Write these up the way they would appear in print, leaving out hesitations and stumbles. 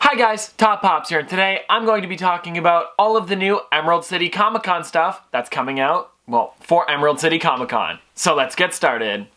Hi guys, Top Pops here, and today I'm going to be talking about all of the new Emerald City Comic Con stuff that's coming out, well, for Emerald City Comic Con. So let's get started.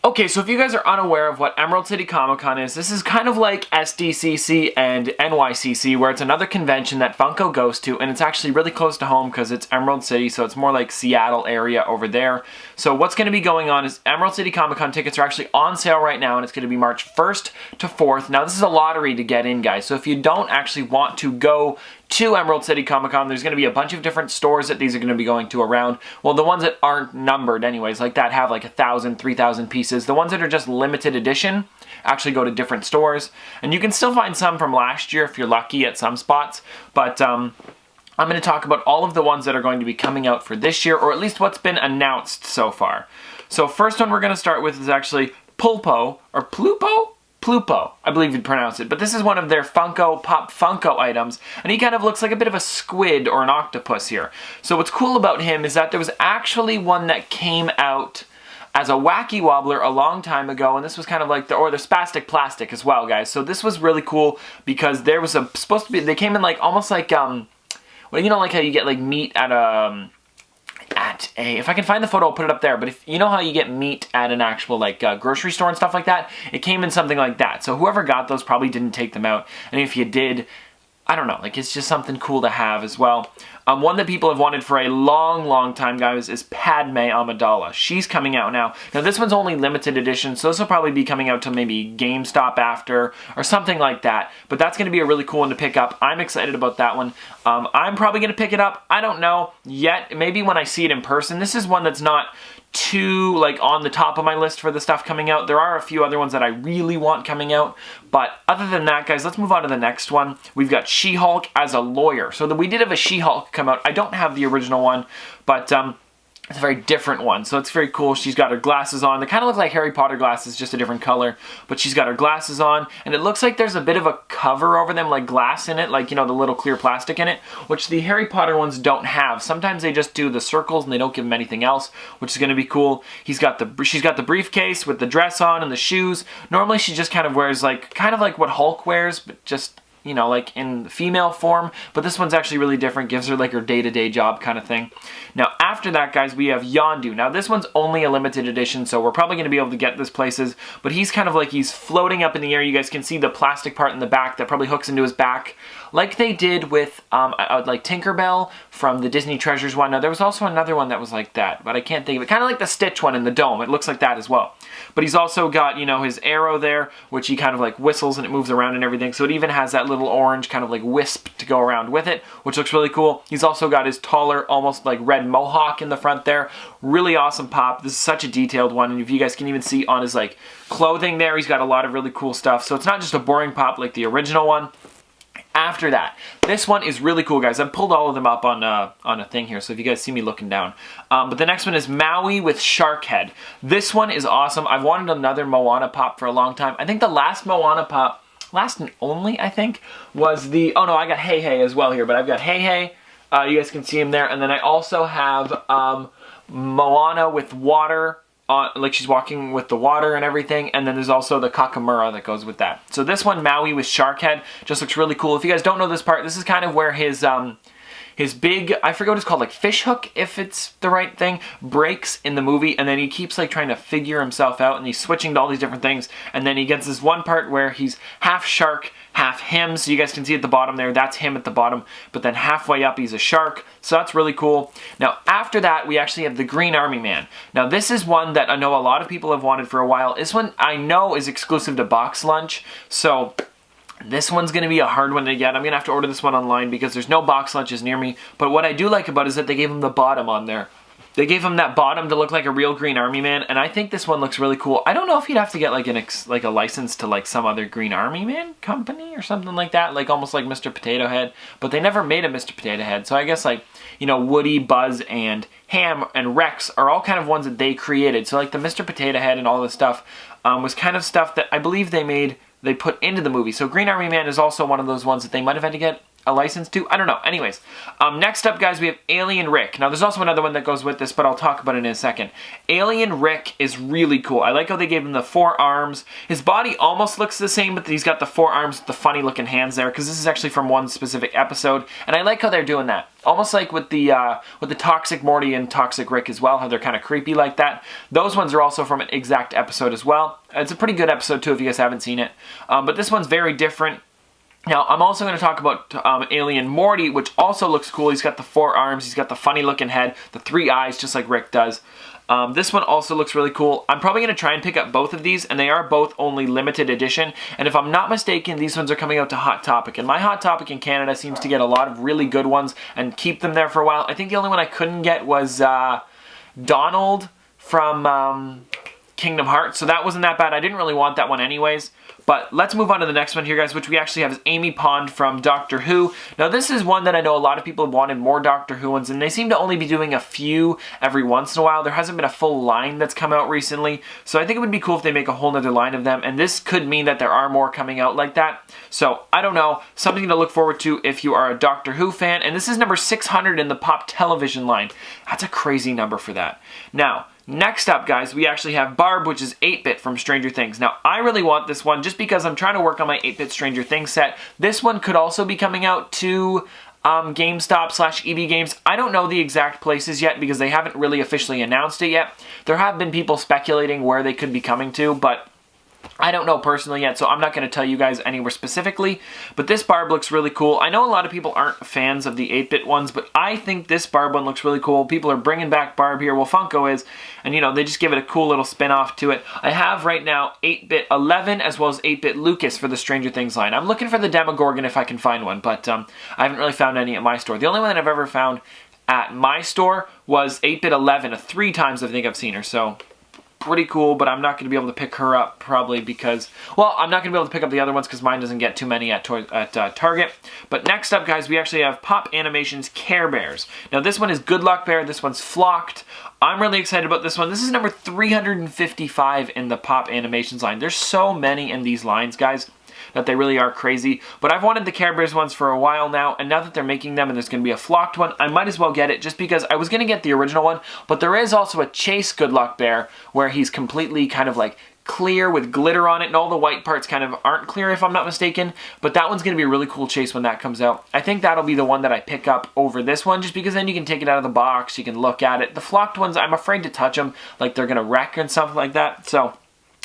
Okay, so if you guys are unaware of what Emerald City Comic Con is, this is kind of like SDCC and NYCC, where it's another convention that Funko goes to, and it's actually really close to home because it's Emerald City, so it's more like Seattle area over there. So what's going to be going on is Emerald City Comic Con tickets are actually on sale right now, and it's going to be March 1st to 4th. Now, this is a lottery to get in, guys, so if you don't actually want to go to Emerald City Comic Con, there's going to be a bunch of different stores that these are going to be going to around. Well, the ones that aren't numbered anyways, like that have like 1,000, 3,000 pieces. The ones that are just limited edition actually go to different stores. And you can still find some from last year if you're lucky at some spots. But I'm going to talk about all of the ones that are going to be coming out for this year, or at least what's been announced so far. So first one we're going to start with is actually Pulpo, or Plupo? Pluto, I believe you'd pronounce it, but this is one of their Funko Pop Funko items, and he kind of looks like a bit of a squid or an octopus here. So what's cool about him is that there was actually one that came out as a Wacky Wobbler a long time ago, and this was kind of like the Spastic Plastic as well, guys. So this was really cool because there was supposed to be, they came in like almost like well, you know, like how you get like meat at if I can find the photo, I'll put it up there, but if you know how you get meat at an actual like grocery store and stuff like that, it came in something like that. So whoever got those probably didn't take them out, and if you did, I don't know, like it's just something cool to have as well. One that people have wanted for a long time, guys, is Padme Amidala. She's coming out now. Now this one's only limited edition, so this will probably be coming out to maybe GameStop after, or something like that. But that's going to be a really cool one to pick up. I'm excited about that one. I'm probably going to pick it up. I don't know yet. Maybe when I see it in person. This is one that's not too like on the top of my list for the stuff coming out. There are a few other ones that I really want coming out, but other than that, guys, let's move on to the next one. We've got SheHulk as a lawyer. So we did have a SheHulk come out. I don't have the original one, but it's a very different one, so it's very cool. She's got her glasses on. They kind of look like Harry Potter glasses, just a different color, but she's got her glasses on, and it looks like there's a bit of a cover over them, like glass in it, like, you know, the little clear plastic in it, which the Harry Potter ones don't have. Sometimes they just do the circles and they don't give them anything else, which is going to be cool. She's got the briefcase with the dress on and the shoes. Normally she just kind of wears kind of like what Hulk wears, but just, you know, like in female form, but this one's actually really different, gives her like her day-to-day job kind of thing. Now after that, guys, we have Yondu. Now this one's only a limited edition, so we're probably going to be able to get this places, but he's kind of like, he's floating up in the air. You guys can see the plastic part in the back that probably hooks into his back, like they did with like Tinkerbell from the Disney Treasures one. Now there was also another one that was like that, but I can't think of it. Kind of like the Stitch one in the dome. It looks like that as well. But he's also got, you know, his arrow there, which he kind of like whistles and it moves around and everything. So it even has that little orange kind of like wisp to go around with it, which looks really cool. He's also got his taller, almost like red mohawk in the front there. Really awesome pop. This is such a detailed one, and if you guys can even see on his like clothing there, he's got a lot of really cool stuff. So it's not just a boring pop like the original one. After that, this one is really cool, guys. I've pulled all of them up on a thing here, so if you guys see me looking down. But the next one is Maui with Shark Head. This one is awesome. I've wanted another Moana pop for a long time. I think the last Moana pop, last and only, I think, was the, oh no, I got Hey Hey as well here, but I've got Hey Hey. You guys can see him there. And then I also have Moana with water, like she's walking with the water and everything, and then there's also the Kakamura that goes with that. So this one, Maui with Shark Head, just looks really cool. If you guys don't know this part, this is kind of where his big, I forget what it's called, like fish hook, if it's the right thing, breaks in the movie, and then he keeps like trying to figure himself out, and he's switching to all these different things, and then he gets this one part where he's half shark, half him, so you guys can see at the bottom there, that's him at the bottom, but then halfway up he's a shark, so that's really cool. Now after that, we actually have the Green Army Man. Now this is one that I know a lot of people have wanted for a while. This one I know is exclusive to Box Lunch, so this one's going to be a hard one to get. I'm going to have to order this one online because there's no Box Lunches near me, but what I do like about it is that they gave him the bottom on there. They gave him that bottom to look like a real Green Army Man, and I think this one looks really cool. I don't know if you'd have to get like a license to like some other Green Army Man company or something like that, like almost like Mr. Potato Head, but they never made a Mr. Potato Head, so I guess like, you know, Woody, Buzz, and Ham and Rex are all kind of ones that they created. So like the Mr. Potato Head and all this stuff was kind of stuff that I believe they put into the movie. So Green Army Man is also one of those ones that they might have had to get a license to. I don't know. Anyways, next up, guys, we have Alien Rick. Now, there's also another one that goes with this, but I'll talk about it in a second. Alien Rick is really cool. I like how they gave him the 4 arms. His body almost looks the same, but he's got the 4 arms with the funny-looking hands there, because this is actually from one specific episode, and I like how they're doing that. Almost like with the Toxic Morty and Toxic Rick as well, how they're kind of creepy like that. Those ones are also from an exact episode as well. It's a pretty good episode, too, if you guys haven't seen it. But this one's very different. Now, I'm also going to talk about Alien Morty, which also looks cool. He's got the 4 arms, he's got the funny-looking head, the 3 eyes, just like Rick does. This one also looks really cool. I'm probably going to try and pick up both of these, and they are both only limited edition. And if I'm not mistaken, these ones are coming out to Hot Topic. And my Hot Topic in Canada seems to get a lot of really good ones and keep them there for a while. I think the only one I couldn't get was Donald from Kingdom Hearts, so that wasn't that bad. I didn't really want that one anyways. But let's move on to the next one here, guys, which we actually have is Amy Pond from Doctor Who. Now, this is one that I know a lot of people have wanted more Doctor Who ones, and they seem to only be doing a few every once in a while. There hasn't been a full line that's come out recently, so I think it would be cool if they make a whole nother line of them, and this could mean that there are more coming out like that. So, I don't know. Something to look forward to if you are a Doctor Who fan, and this is number 600 in the Pop Television line. That's a crazy number for that. Now, next up, guys, we actually have Barb, which is 8-Bit from Stranger Things. Now, I really want this one just because I'm trying to work on my 8-Bit Stranger Things set. This one could also be coming out to GameStop/EB Games. I don't know the exact places yet because they haven't really officially announced it yet. There have been people speculating where they could be coming to, but I don't know personally yet, so I'm not going to tell you guys anywhere specifically, but this Barb looks really cool. I know a lot of people aren't fans of the 8-Bit ones, but I think this Barb one looks really cool. People are bringing back Barb here, well, Funko is, and you know, they just give it a cool little spin-off to it. I have right now 8-Bit 11 as well as 8-Bit Lucas for the Stranger Things line. I'm looking for the Demogorgon if I can find one, but I haven't really found any at my store. The only one that I've ever found at my store was 8-Bit 11, 3 times I think I've seen her, so pretty cool, but I'm not going to be able to pick her up probably because, well, I'm not going to be able to pick up the other ones because mine doesn't get too many at Target. But next up, guys, we actually have Pop Animations Care Bears. Now, this one is Good Luck Bear. This one's Flocked. I'm really excited about this one. This is number 355 in the Pop Animations line. There's so many in these lines, guys, that they really are crazy. But I've wanted the Care Bears ones for a while now, and now that they're making them and there's going to be a Flocked one, I might as well get it just because I was going to get the original one, but there is also a Chase Good Luck Bear where he's completely kind of like clear with glitter on it, and all the white parts kind of aren't clear if I'm not mistaken, but that one's going to be a really cool chase when that comes out. I think that'll be the one that I pick up over this one just because then you can take it out of the box, you can look at it. The Flocked ones, I'm afraid to touch them, like they're going to wreck and stuff like that, so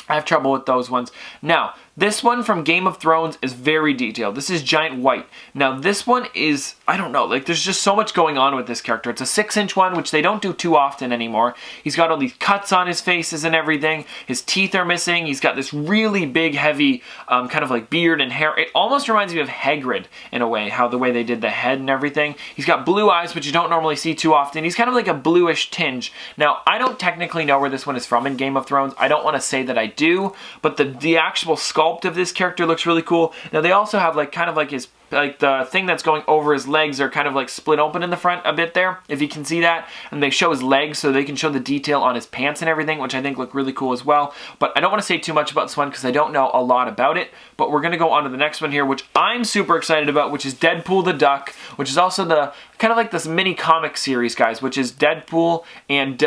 I have trouble with those ones. Now, this one from Game of Thrones is very detailed. This is Giant White. Now, this one is, I don't know, like there's just so much going on with this character. It's a 6-inch one, which they don't do too often anymore. He's got all these cuts on his faces and everything. His teeth are missing. He's got this really big, heavy, kind of like beard and hair. It almost reminds me of Hagrid in a way, how the way they did the head and everything. He's got blue eyes, which you don't normally see too often. He's kind of like a bluish tinge. Now, I don't technically know where this one is from in Game of Thrones. I don't want to say that I do, but the actual sculpt of this character looks really cool. Now they also have like kind of like his like the thing that's going over his legs are kind of like split open in the front a bit there, if you can see that, and they show his legs so they can show the detail on his pants and everything, which I think look really cool as well. But I don't want to say too much about this one because I don't know a lot about it, but we're going to go on to the next one here, which I'm super excited about, which is Deadpool the Duck, which is also the kind of like this mini comic series, guys, which is Deadpool and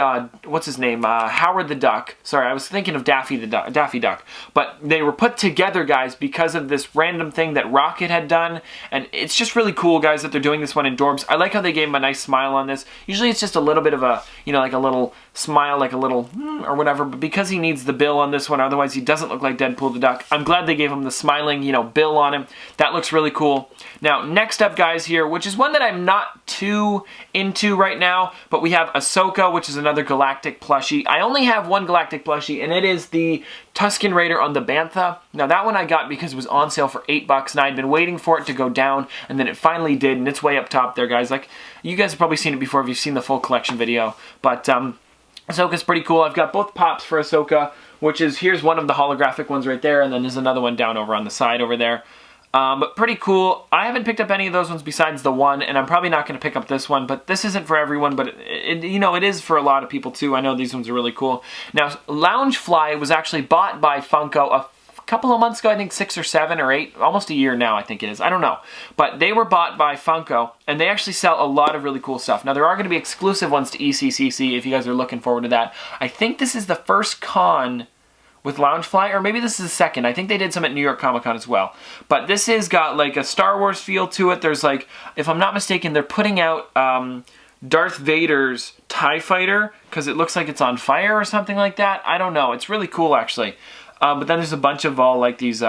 what's his name, Howard the Duck. Sorry, I was thinking of Daffy Duck, but they were put together, guys, because of this random thing that Rocket had done. And it's just really cool, guys, that they're doing this one in Dorbs. I like how they gave him a nice smile on this. Usually it's just a little bit of a, you know, like a little smile, like a little or whatever. But because he needs the bill on this one, otherwise he doesn't look like Deadpool the Duck. I'm glad they gave him the smiling, you know, bill on him. That looks really cool. Now, next up, guys, here, which is one that I'm not too into right now, but we have Ahsoka, which is another Galactic plushie. I only have one Galactic plushie, and it is the Tusken Raider on the Bantha. Now, that one I got because it was on sale for $8, and I'd been waiting for it to go down, and then it finally did, and it's way up top there, guys. Like, you guys have probably seen it before if you've seen the full collection video, but Ahsoka's pretty cool. I've got both pops for Ahsoka, which is, here's one of the holographic ones right there, and then there's another one down over on the side over there. But pretty cool. I haven't picked up any of those ones besides the one, and I'm probably not going to pick up this one, but this isn't for everyone, but you know, it is for a lot of people too. I know these ones are really cool. Now, Loungefly was actually bought by Funko a couple of months ago, I think 6 or 7 or 8, almost a year now I think it is, I don't know. But they were bought by Funko, and they actually sell a lot of really cool stuff. Now there are going to be exclusive ones to ECCC if you guys are looking forward to that. I think this is the first con with Loungefly, or maybe this is the second. I think they did some at New York Comic Con as well. But this has got like a Star Wars feel to it. There's like, if I'm not mistaken, they're putting out Darth Vader's TIE Fighter, because it looks like it's on fire or something like that. I don't know. It's really cool, actually. But then there's a bunch of all like these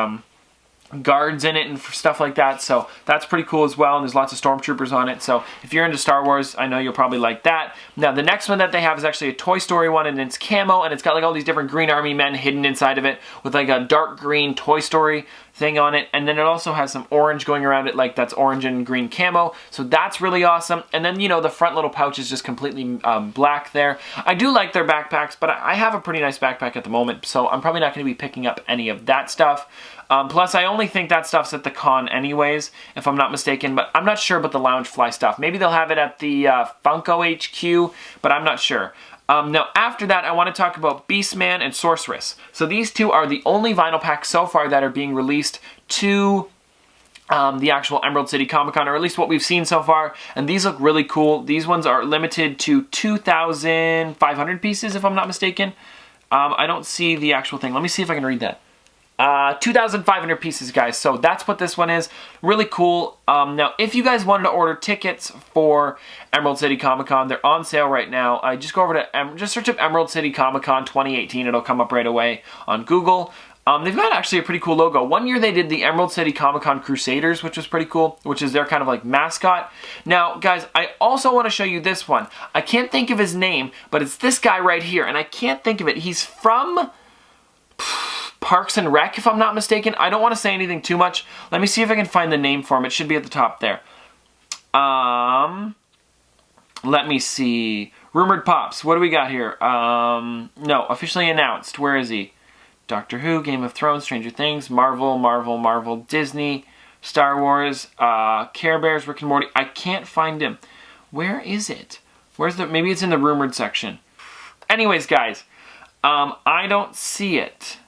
guards in it and stuff like that, so that's pretty cool as well, and there's lots of stormtroopers on it, so if you're into Star Wars, I know you'll probably like that. Now the next one that they have is actually a Toy Story one, and it's camo, and it's got like all these different Green Army men hidden inside of it with like a dark green Toy Story thing on it, and then it also has some orange going around it, like that's orange and green camo, so that's really awesome. And then, you know, the front little pouch is just completely black there. I do like their backpacks, but I have a pretty nice backpack at the moment, so I'm probably not going to be picking up any of that stuff. Plus, I only think that stuff's at the con anyways, if I'm not mistaken, but I'm not sure about the Loungefly stuff. Maybe they'll have it at the Funko HQ, but I'm not sure. Now, after that, I want to talk about Beastman and Sorceress. So these two are the only vinyl packs so far that are being released to the actual Emerald City Comic Con, or at least what we've seen so far, and these look really cool. These ones are limited to 2,500 pieces, if I'm not mistaken. I don't see the actual thing. Let me see if I can read that. 2,500 pieces, guys. So that's what this one is. Really cool. Now, if you guys wanted to order tickets for Emerald City Comic Con, they're on sale right now. Just go over to, just search up Emerald City Comic Con 2018. It'll come up right away on Google. They've got actually a pretty cool logo. One year they did the Emerald City Comic Con Crusaders, which was pretty cool, which is their kind of like mascot. Now, guys, I also want to show you this one. I can't think of his name, but it's this guy right here, and I can't think of it. He's from Parks and Rec, if I'm not mistaken. I don't want to say anything too much. Let me see if I can find the name for him. It should be at the top there. Let me see. Rumored Pops. What do we got here? No, officially announced. Where is he? Doctor Who, Game of Thrones, Stranger Things, Marvel, Disney, Star Wars, Care Bears, Rick and Morty. I can't find him. Where is it? Where's the... Maybe it's in the rumored section. Anyways, guys, I don't see it.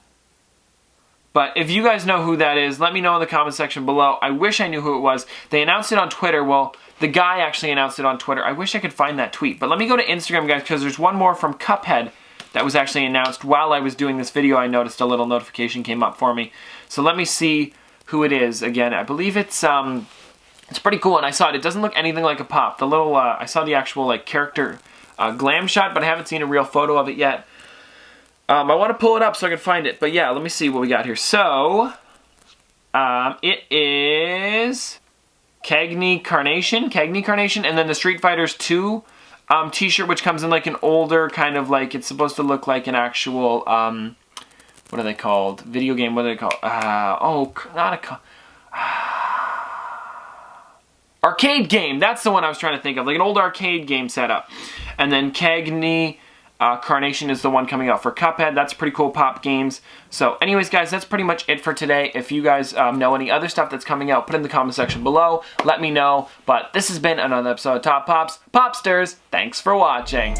But if you guys know who that is, let me know in the comment section below. I wish I knew who it was. They announced it on Twitter. Well, the guy actually announced it on Twitter. I wish I could find that tweet. But let me go to Instagram, guys, because there's one more from Cuphead that was actually announced while I was doing this video. I noticed a little notification came up for me. So let me see who it is again. I believe it's pretty cool, and I saw it. It doesn't look anything like a pop. The little, I saw the actual like character glam shot, but I haven't seen a real photo of it yet. I want to pull it up so I can find it. But yeah, let me see what we got here. So, it is Cagney Carnation, and then the Street Fighters 2 t-shirt, which comes in like an older kind of like, it's supposed to look like an actual, what are they called? Video game, what are they called? Arcade game, that's the one I was trying to think of, like an old arcade game setup. And then Cagney Carnation is the one coming out for Cuphead. That's pretty cool pop games. So anyways, guys, that's pretty much it for today. If you guys know any other stuff that's coming out, put it in the comment section below. Let me know. But this has been another episode of Top Pops. Popsters, thanks for watching.